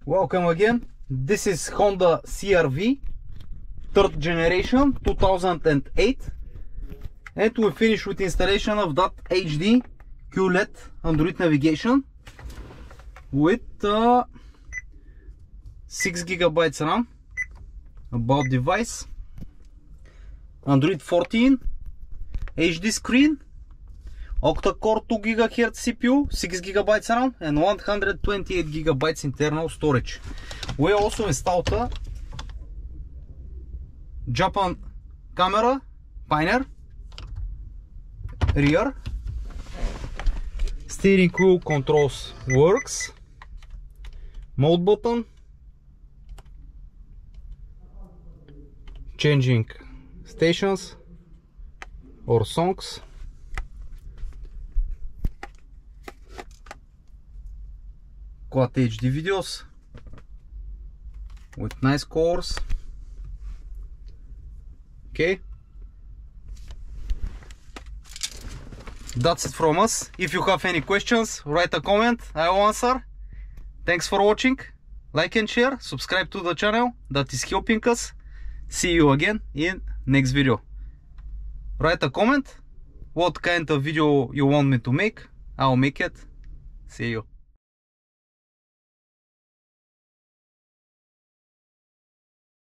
Welcome again. This is Honda CR-V, third generation, 2008, and we finish with installation of that HD QLED Android navigation with 6 GB RAM, about device, Android 14, HD screen, octa-core 2 GHz CPU, 6 GB RAM and 128 GB internal storage. We also installed a Japan camera, Pioneer, rear, steering wheel controls works, mode button, changing stations or songs, Quad HD videos with nice colors. Okay, that's it from us. If you have any questions, write a comment, I will answer. Thanks for watching. Like and share, subscribe to the channel, that is helping us. See you again in next video. Write a comment what kind of video you want me to make, I'll make it. See you.